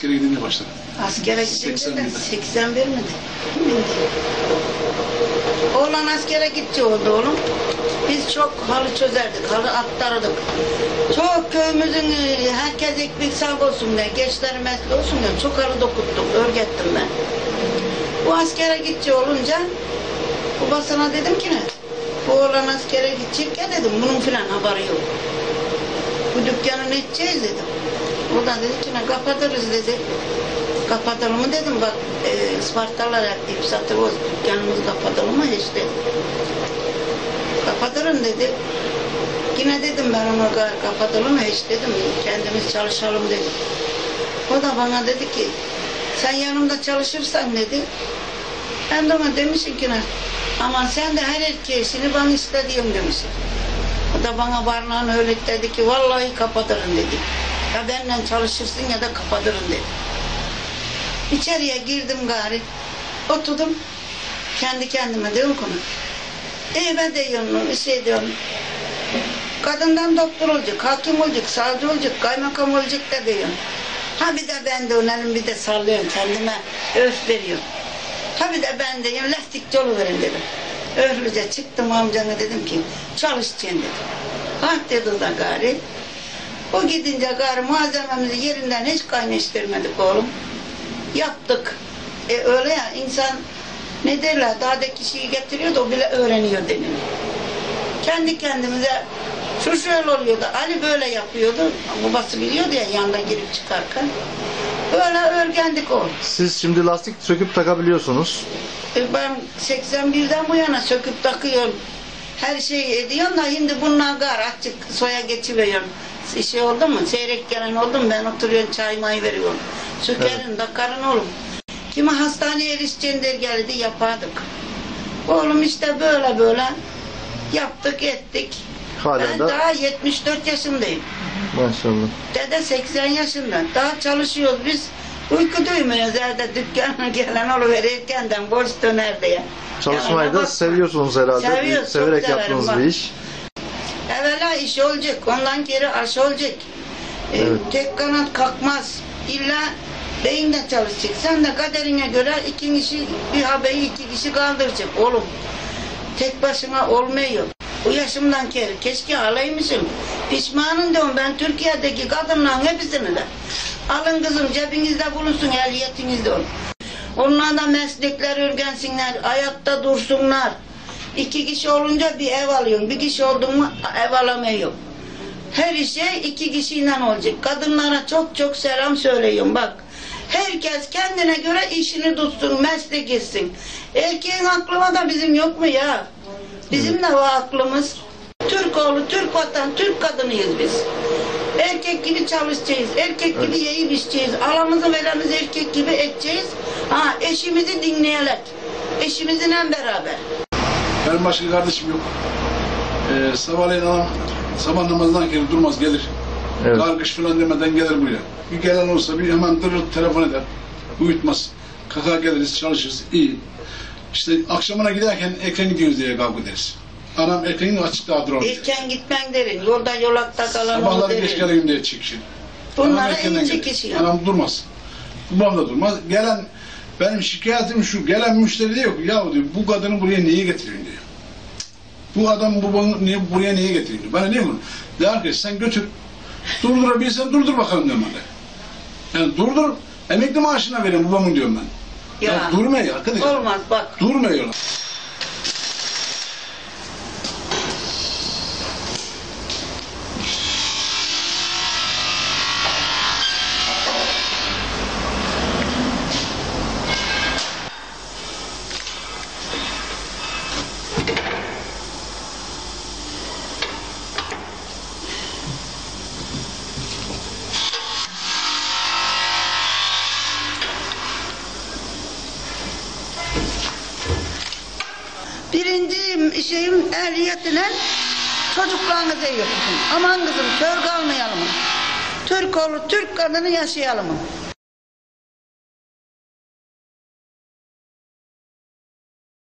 askere gidince başladı. Askere gidince 81'de. 81 miydi? Oğlan askere gitti oldu oğlum. Biz çok halı çözerdik, halı aktardık. Çok köyümüzün herkes ekmek sağ olsun diye, gençler mesle olsun diye çok halı dokuttuk, örgettim ben. Bu askere gitti olunca babasına dedim ki ne? Bu oğlan askere gidecek ya dedim, bunun filan haberi yok. Bu dükkanı ne edeceğiz dedim. O da dedi ki ne kapatırız dedi. Kapatalım mı dedim, bak Ispartalar hep satıyoruz, dükkanımızı kapatalım mı hiç dedim. Kapatırım dedi. Yine dedim ben ona kapatalım mı hiç dedim, kendimiz çalışalım dedim. O da bana dedi ki sen yanımda çalışırsan dedi. Ben de ona demişim ki ne, aman sen de her erkeğisini bana istediğim demişim. O da bana varlığını öyle dedi ki vallahi kapatırım dedi. Ya benimle çalışırsın ya da kapatırım dedi. İçeriye girdim gari, oturdum, kendi kendime diyorum konu. Ben diyorum, diyorum, kadından doktor olacak, hakim olacak, savcı olacak, kaymakam olacak da diyorum. Ha bir de ben de önerim, bir de sallıyorum kendime, öf veriyorum. Ha bir de ben de lastikçi oluverim dedim. Öflüce çıktım amcana dedim ki, çalışacaksın dedim. Ah dedi o da gari. O gidince gari malzememizi yerinden hiç kaynaştırmadık oğlum. Yaptık. Öyle ya insan ne derler dağdaki kişiyi getiriyor da o bile öğreniyor deniliyor. Kendi kendimize şu şöyle oluyordu. Ali böyle yapıyordu. Babası biliyordu ya yanına girip çıkarken. Böyle öğrendik o. Siz şimdi lastik söküp takabiliyorsunuz. Ben 81'den bu yana söküp takıyorum. Her şeyi ediyorum da şimdi bunlar gar açık soya geçiveriyorum. Şey oldu mu? Seyrek gelen oldu mu? Ben oturuyorum çay may veriyorum. Sökerim, evet. Takarın oğlum. Kimi hastaneye erişeceğin der geldi yapardık. Oğlum işte böyle böyle yaptık ettik. Halen ben de... daha 74 yaşındayım. Maşallah. Dede 80 yaşında. Daha çalışıyoruz biz. Uyku duymuyoruz evde dükkana gelen oluverirkenden borç döner diye. Çalışmayı da seviyorsunuz herhalde. Seviyoruz, severek yaptığınız bir iş. Evvela iş olacak, ondan geri aş olacak. Evet. Tek kanat kalkmaz. İlla beyinle çalışacak. Sen de kaderine göre iki kişi, bir habeyi iki kişi kaldıracak oğlum. Tek başına olmuyor. Bu yaşımdan kere keşke alaymışım. Pişmanım diyorum ben Türkiye'deki kadınların hepsini de. Alın kızım cebinizde bulunsun ehliyetinizde olun. Onlar da meslekler öğrensinler, ayakta dursunlar. İki kişi olunca bir ev alıyorsun, bir kişi oldun mu ev alamıyor. Her şey iki kişiyle olacak. Kadınlara çok çok selam söylüyorum bak. Herkes kendine göre işini tutsun, meslek etsin. Erkeğin aklıma da bizim yok mu ya? Bizim de var aklımız. Türk oğlu, Türk vatan, Türk kadınıyız biz. Erkek gibi çalışacağız, erkek gibi yiyip içeceğiz. Alamızı veremiz erkek gibi edeceğiz. Ha, eşimizi dinleyelim. Eşimizinle beraber. Benim başka kardeşim yok. Sabahleyin adam sabah namazından kere durmaz gelir. Evet. Kargış falan demeden gelir buraya. Bir gelen olsa bir hemen durur telefon eder. Uyutmaz. Kaka geliriz çalışırız iyi. İşte akşamına giderken erken gidiyoruz diye kavga ederiz. Anam erkenin açık daha durur. Erken gitmen derin. Yolda yolakta kalan sabahları geç geleyim diye çekişir. Bunlara iyi çekişiyor. Anam durmaz. Babam da durmaz. Gelen benim şikayetim şu. Gelen müşteri diyor ki ya diyor bu kadını buraya niye getiriyorsun diyor. Bu adam buraya niye getiriyor diyor. Bana niye bunu? De arkadaş sen götür. Durdurabilirsen durdur bakalım diyorum ben. Yani durdur. Emekli maaşına verin babamın diyorum ben. Ya durmuyor arkadaş. Olmaz bak. Durmuyorlar. Birinci şeyim ehliyetine çocuklarınızı yapın. Aman kızım kör kalmayalım. Türk oğlu Türk kadını yaşayalım.